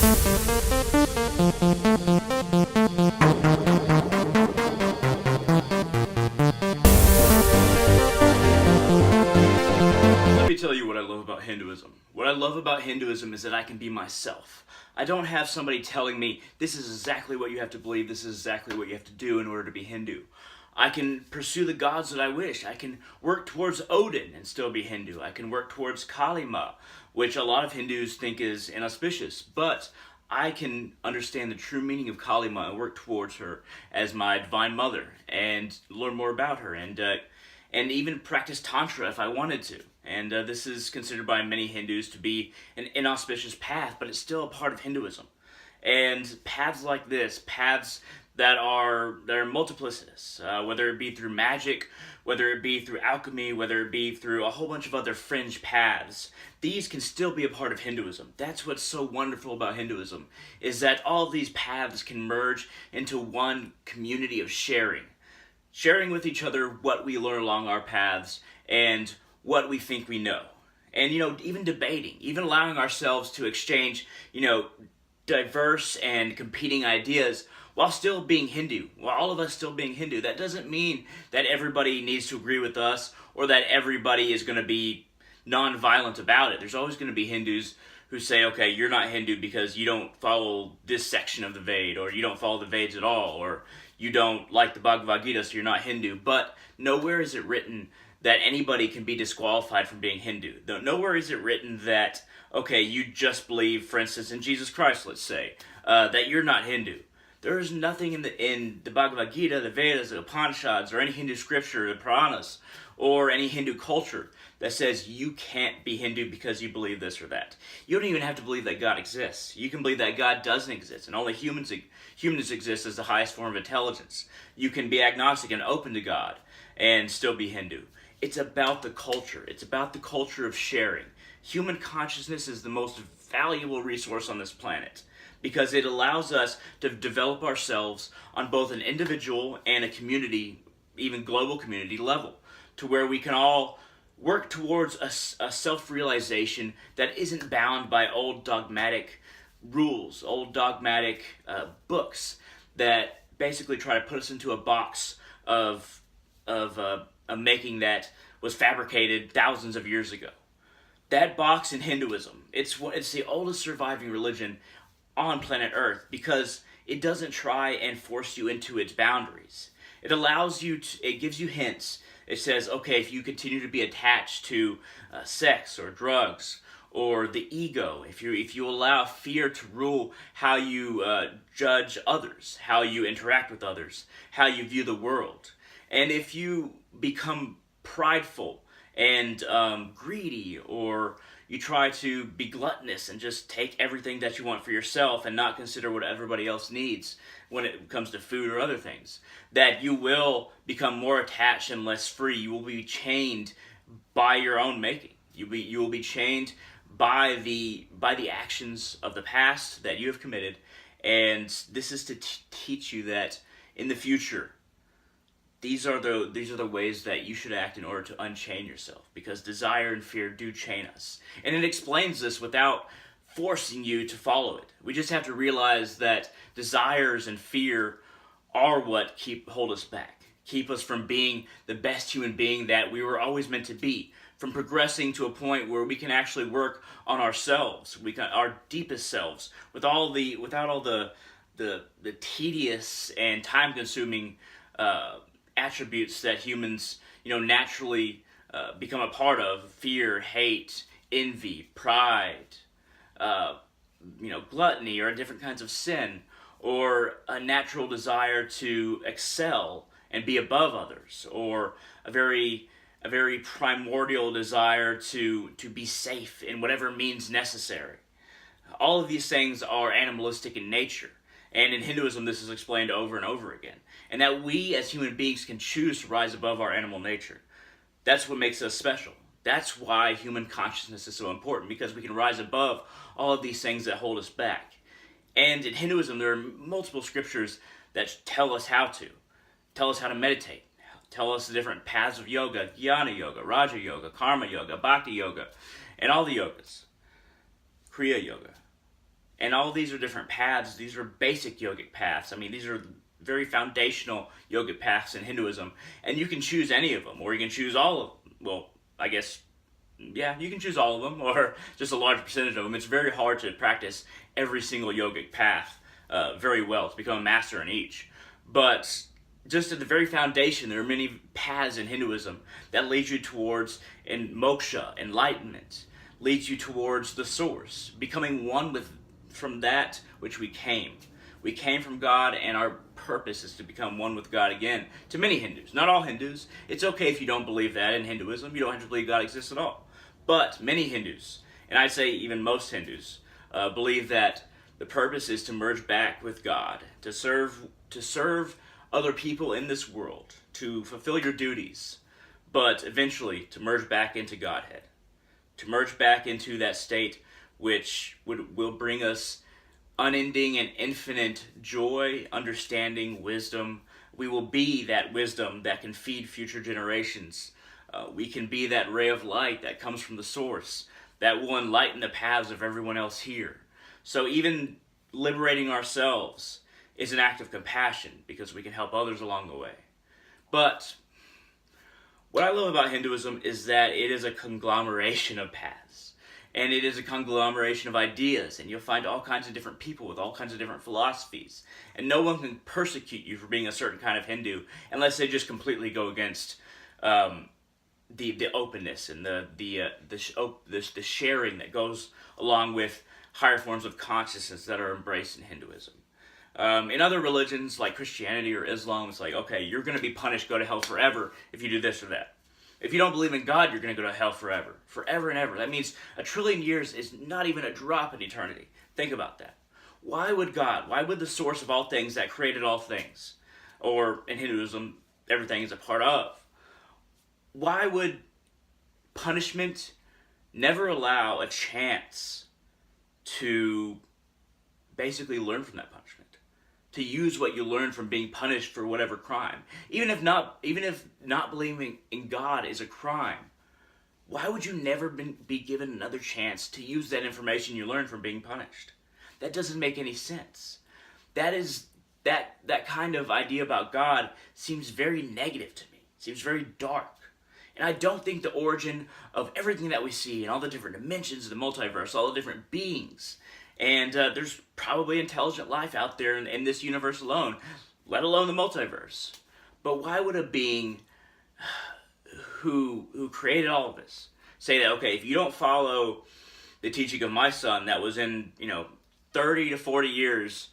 Let me tell you what I love about Hinduism. What I love about Hinduism is that I can be myself. I don't have somebody telling me, this is exactly what you have to believe, this is exactly what you have to do in order to be Hindu. I can pursue the gods that I wish. I can work towards Odin and still be Hindu. I can work towards Kali Ma, which a lot of Hindus think is inauspicious, but I can understand the true meaning of Kali Ma and work towards her as my divine mother and learn more about her and even practice Tantra if I wanted to. And this is considered by many Hindus to be an inauspicious path, but it's still a part of Hinduism. And paths like this, paths that are multiplicitous, whether it be through magic, whether it be through alchemy, whether it be through a whole bunch of other fringe paths, these can still be a part of Hinduism. That's what's so wonderful about Hinduism, is that all of these paths can merge into one community of sharing with each other what we learn along our paths and what we think we know. And, even debating, even allowing ourselves to exchange, diverse and competing ideas while still being Hindu, while all of us still being Hindu. That doesn't mean that everybody needs to agree with us or that everybody is going to be non-violent about it. There's always going to be Hindus who say, okay, you're not Hindu because you don't follow this section of the Ved, or you don't follow the Veds at all, or you don't like the Bhagavad Gita, so you're not Hindu. But nowhere is it written that anybody can be disqualified from being Hindu. Nowhere is it written that, okay, you just believe, for instance, in Jesus Christ, let's say, that you're not Hindu. There is nothing in the Bhagavad Gita, the Vedas, the Upanishads, or any Hindu scripture, the Puranas, or any Hindu culture that says you can't be Hindu because you believe this or that. You don't even have to believe that God exists. You can believe that God doesn't exist, and only humans exist as the highest form of intelligence. You can be agnostic and open to God and still be Hindu. It's about the culture. It's about the culture of sharing. Human consciousness is the most valuable resource on this planet because it allows us to develop ourselves on both an individual and a community, even global community level, to where we can all work towards a self-realization that isn't bound by old dogmatic rules, old dogmatic books that basically try to put us into a box of a making that was fabricated thousands of years ago. That box in Hinduism, it's the oldest surviving religion on planet Earth because it doesn't try and force you into its boundaries. It allows you to, it gives you hints. It says, okay, if you continue to be attached to sex or drugs or the ego, if you allow fear to rule how you judge others, how you interact with others, how you view the world, and if you become prideful and greedy, or you try to be gluttonous and just take everything that you want for yourself and not consider what everybody else needs when it comes to food or other things, that you will become more attached and less free. You will be chained by your own making. You will be chained by the actions of the past that you have committed, and this is to teach you that in the future, these are the ways that you should act in order to unchain yourself, because desire and fear do chain us. And it explains this without forcing you to follow it. We just have to realize that desires and fear are what hold us back, keep us from being the best human being that we were always meant to be, from progressing to a point where we can actually work on ourselves, our deepest selves, without all the tedious and time-consuming attributes that humans, naturally become a part of: fear, hate, envy, pride, gluttony, or different kinds of sin, or a natural desire to excel and be above others, or a very primordial desire to be safe in whatever means necessary. All of these things are animalistic in nature. And in Hinduism, this is explained over and over again. And that we as human beings can choose to rise above our animal nature. That's what makes us special. That's why human consciousness is so important, because we can rise above all of these things that hold us back. And in Hinduism, there are multiple scriptures that tell us how to meditate, tell us the different paths of yoga: Jnana Yoga, Raja Yoga, Karma Yoga, Bhakti Yoga, and all the yogas, Kriya Yoga. And all these are different paths. These are basic yogic paths. I mean, these are very foundational yogic paths in Hinduism. And you can choose any of them, or you can choose all of them. Well, I guess, yeah, you can choose all of them, or just a large percentage of them. It's very hard to practice every single yogic path very well, to become a master in each. But just at the very foundation, there are many paths in Hinduism that lead you towards moksha, enlightenment, leads you towards the source, becoming one with from that which we came. We came from God, and our purpose is to become one with God again. To many Hindus, not all Hindus. It's okay if you don't believe that in Hinduism. You don't have to believe God exists at all. But many Hindus, and I'd say even most Hindus, believe that the purpose is to merge back with God, to serve other people in this world, to fulfill your duties, but eventually to merge back into Godhead, to merge back into that state which will bring us unending and infinite joy, understanding, wisdom. We will be that wisdom that can feed future generations. We can be that ray of light that comes from the source, that will enlighten the paths of everyone else here. So even liberating ourselves is an act of compassion, because we can help others along the way. But what I love about Hinduism is that it is a conglomeration of paths. And it is a conglomeration of ideas, and you'll find all kinds of different people with all kinds of different philosophies. And no one can persecute you for being a certain kind of Hindu unless they just completely go against the openness and the sharing that goes along with higher forms of consciousness that are embraced in Hinduism. In other religions like Christianity or Islam, it's like, okay, you're going to be punished, go to hell forever if you do this or that. If you don't believe in God, you're going to go to hell forever. Forever and ever. That means 1 trillion years is not even a drop in eternity. Think about that. Why would God, why would the source of all things that created all things, or in Hinduism, everything is a part of, why would punishment never allow a chance to basically learn from that punishment? To use what you learned from being punished for whatever crime. Even if not believing in God is a crime, why would you never be given another chance to use that information you learned from being punished? That doesn't make any sense. That kind of idea about God seems very negative to me. It seems very dark. And I don't think the origin of everything that we see and all the different dimensions of the multiverse, all the different beings, and there's probably intelligent life out there in this universe alone, let alone the multiverse. But why would a being who created all of this say that, okay, if you don't follow the teaching of my son that was in 30 to 40 years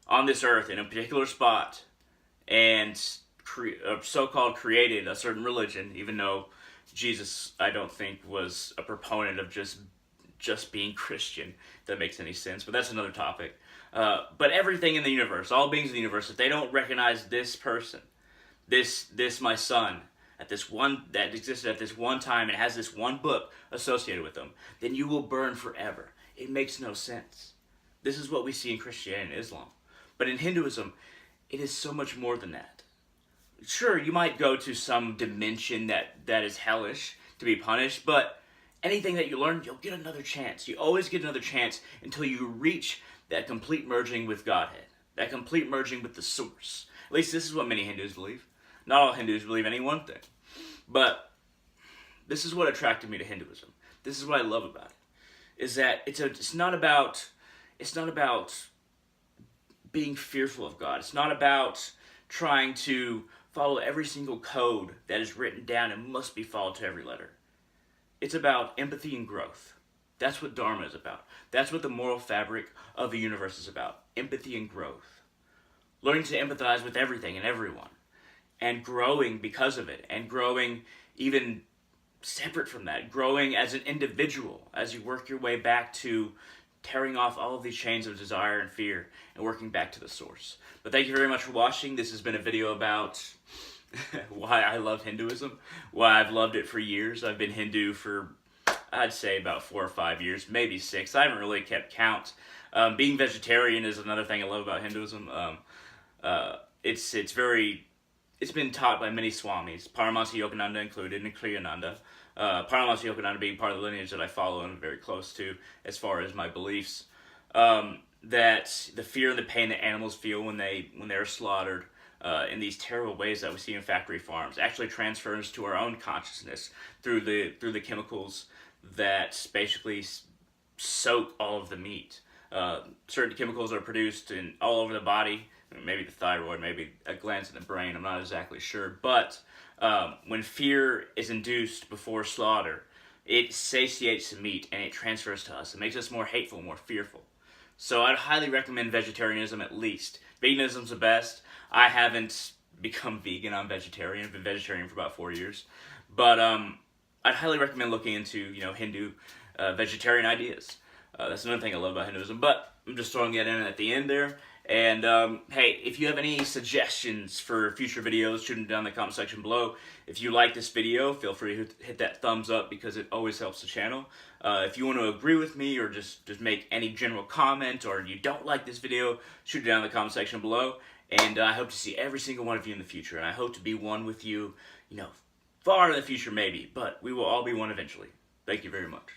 on this earth in a particular spot, and so-called created a certain religion, even though Jesus, I don't think, was a proponent of just being Christian, if that makes any sense, but that's another topic. But everything in the universe, all beings in the universe, if they don't recognize this person, this my son, that existed at this one time and has this one book associated with them, then you will burn forever. It makes no sense. This is what we see in Christianity and Islam. But in Hinduism, it is so much more than that. Sure, you might go to some dimension that is hellish to be punished, but anything that you learn, you'll get another chance. You always get another chance until you reach that complete merging with Godhead, that complete merging with the source. At least this is what many Hindus believe. Not all Hindus believe any one thing. But this is what attracted me to Hinduism. This is what I love about it. Is that it's not about being fearful of God. It's not about trying to follow every single code that is written down and must be followed to every letter. It's about empathy and growth. That's what Dharma is about. That's what the moral fabric of the universe is about. Empathy and growth. Learning to empathize with everything and everyone. And growing because of it. And growing even separate from that. Growing as an individual as you work your way back to tearing off all of these chains of desire and fear and working back to the source. But thank you very much for watching. This has been a video about why I love Hinduism, why I've loved it for years. I've been Hindu for, I'd say, about 4 or 5 years, maybe 6. I haven't really kept count. Being vegetarian is another thing I love about Hinduism. It's been taught by many swamis, Paramahansa Yogananda included, and Kriyananda. Paramahansa Yogananda being part of the lineage that I follow and I'm very close to as far as my beliefs. that the fear and the pain that animals feel when they're slaughtered in these terrible ways that we see in factory farms actually transfers to our own consciousness through the chemicals that basically soak all of the meat. Certain chemicals are produced in all over the body, maybe the thyroid, maybe glands in the brain, I'm not exactly sure. But when fear is induced before slaughter, it satiates the meat and it transfers to us. It makes us more hateful, more fearful. So I'd highly recommend vegetarianism at least. Veganism's the best. I haven't become vegan, I'm vegetarian. I've been vegetarian for about 4 years. But I'd highly recommend looking into, Hindu vegetarian ideas. That's another thing I love about Hinduism. But I'm just throwing that in at the end there. And hey, if you have any suggestions for future videos, shoot them down in the comment section below. If you like this video, feel free to hit that thumbs up because it always helps the channel. If you want to agree with me or just make any general comment, or you don't like this video, shoot it down in the comment section below. And I hope to see every single one of you in the future. And I hope to be one with you, far in the future maybe. But we will all be one eventually. Thank you very much.